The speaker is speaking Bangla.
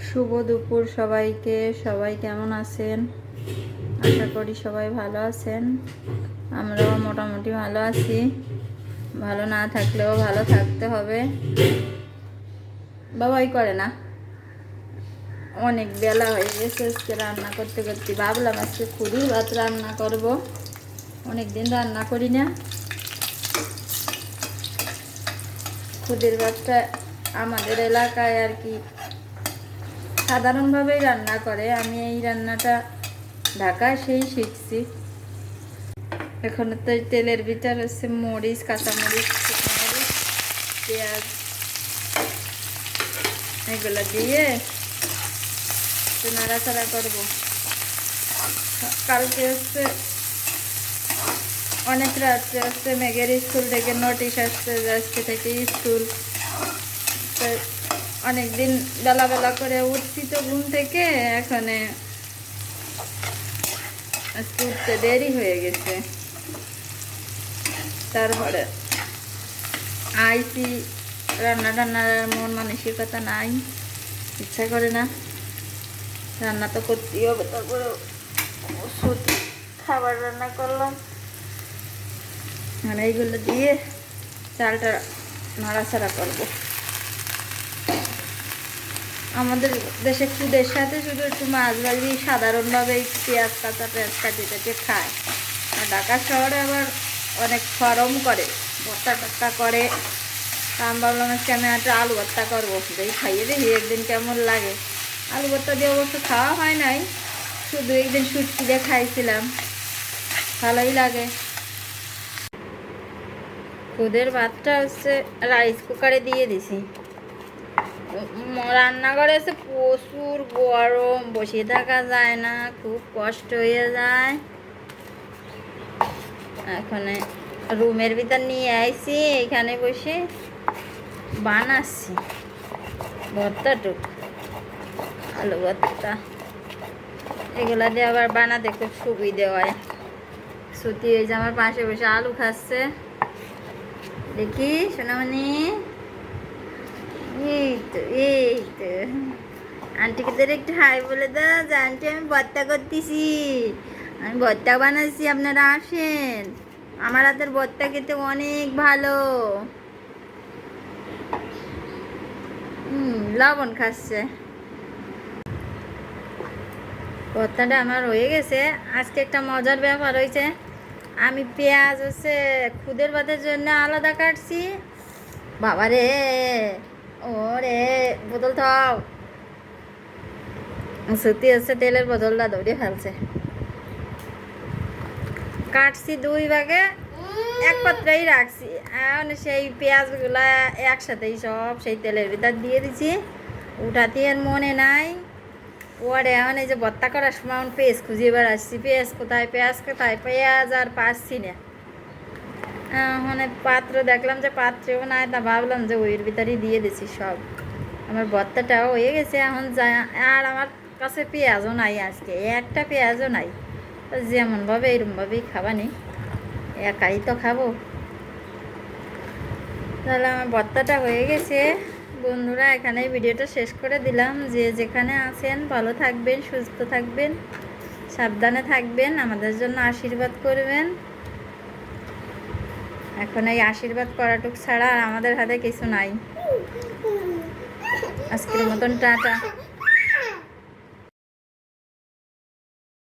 শুভ দুপুর সবাইকে। সবাই কেমন আছেন? আশা করি সবাই ভালো আছেন। আমরাও মোটামুটি ভালো আছি। ভালো না থাকলেও ভালো থাকতে হবে। বাবাই করে না, অনেক বেলা হয়ে গেছে। আজকে রান্না করতে করতে ভাবলাম আজকে খুদই ভাত রান্না করব। অনেকদিন রান্না করি না। খুদের ভাতটা আমাদের এলাকায় আর কি সাধারণভাবেই রান্না করে। আমি এই রান্নাটা ঢাকায় সেই শিখছি। এখন তো তেলের ভিতর হচ্ছে মরিচ, কাঁচামরিচ, শুকনোমরিচ, পেঁয়াজ এগুলো দিয়ে একটু নাড়াচাড়া করবো। কালকে হচ্ছে অনেক রাত্রে হচ্ছে মেঘের স্কুল থেকে নোটিশ আসছে যে আজকে থেকে স্কুল। অনেকদিন বেলা বেলা করে উঠছি তো ঘুম থেকে, এখানে আজকে উঠতে দেরি হয়ে গেছে। তারপরে আইসি, রান্না টান্নার মন মানসিকতা নাই, ইচ্ছা করে না। রান্না তো করতেই হবে। তারপরে ওষুধ খাবার রান্না করলাম, মানে এইগুলো দিয়ে চালটা নাড়াচাড়া করবো। আমাদের দেশে খুদের সাথে শুধু একটু মাছ ভাজি, সাধারণভাবে একটু পেঁয়াজ কাটিয়ে খায়। আর ঢাকা শহরে আবার অনেক ফরম করে, ভর্তা টর্তা করে। আমি ভাবলাম আজকে আমি একটা আলু ভর্তা করবো, দেখি খাইয়ে দেখি একদিন কেমন লাগে। আলু ভর্তা দিয়ে অবশ্য খাওয়া হয় নাই, শুধু একদিন শুটকি দিয়ে খাইছিলাম, ভালোই লাগে। খুদের ভাতটা হচ্ছে রাইস কুকারে দিয়ে দিছি। রান্নাঘরে এসে প্রচুর গরম, বসে থাকা যায় না, খুব কষ্ট হয়ে যায়। এখানে রুমের ভিতর নিয়ে আইছি, এখানে বসে বানাচ্ছি ভর্তাটুক, আলু ভর্তা। এগুলা দিয়ে আবার বানাতে খুব সুবিধে হয়। সুতি এই যে আমার পাশে বসে আলু খাচ্ছে, দেখি সোনামণি। এই তো আন্টিকে একটু হাই বলে দাও যে আন্টি আমি ভর্তা করতেছি, আমি ভর্তা বানাচ্ছি, আপনারা আসেন। আমার হাতের ভর্তা খেতে অনেক ভালো। লবণ খাচ্ছে। ভর্তাটা আমার হয়ে গেছে। আজকে একটা মজার ব্যাপার হয়েছে, আমি পেঁয়াজ হচ্ছে খুদের ভাতের জন্য আলাদা কাটছি। বাবারে, ওরে বোতল থাও। সত্যি হচ্ছে তেলের বোতলটা দৌড়ে ফেলছে। কাটছি দুই ভাগে, এক পাত্রেই রাখছি। এখন সেই পেঁয়াজগুলা একসাথেই সব সেই তেলের ভিতর দিয়ে দিছি। উঠাতে আর মনে নাই। ওরে এখন এই যে ভর্তা করার সময় পেঁয়াজ খুঁজে এবার আসছি, পেঁয়াজ কোথায়, পেঁয়াজ আর পাচ্ছি না। মানে পাত্র দেখলাম যে পাত্রেও নাই, তা ভাবলাম যে ওইর ভিতরেই দিয়ে দিছি সব। আমার ভর্তাটাও হয়ে গেছে। এখন আর আমার কাছে পেঁয়াজও নাই, আজকে একটা পেঁয়াজও নাই। যেমনভাবে এরমভাবেই খাবানি, একাই তো খাবো। তাহলে আমার ভর্তাটা হয়ে গেছে। বন্ধুরা, এখানে ভিডিওটা শেষ করে দিলাম। যে যেখানে আছেন ভালো থাকবেন, সুস্থ থাকবেন, সাবধানে থাকবেন, আমাদের জন্য আশীর্বাদ করবেন। এখন এই আশীর্বাদ করাটুক ছাড়া আর আমাদের হাতে কিছু নাই। আজকের মতন টাটা।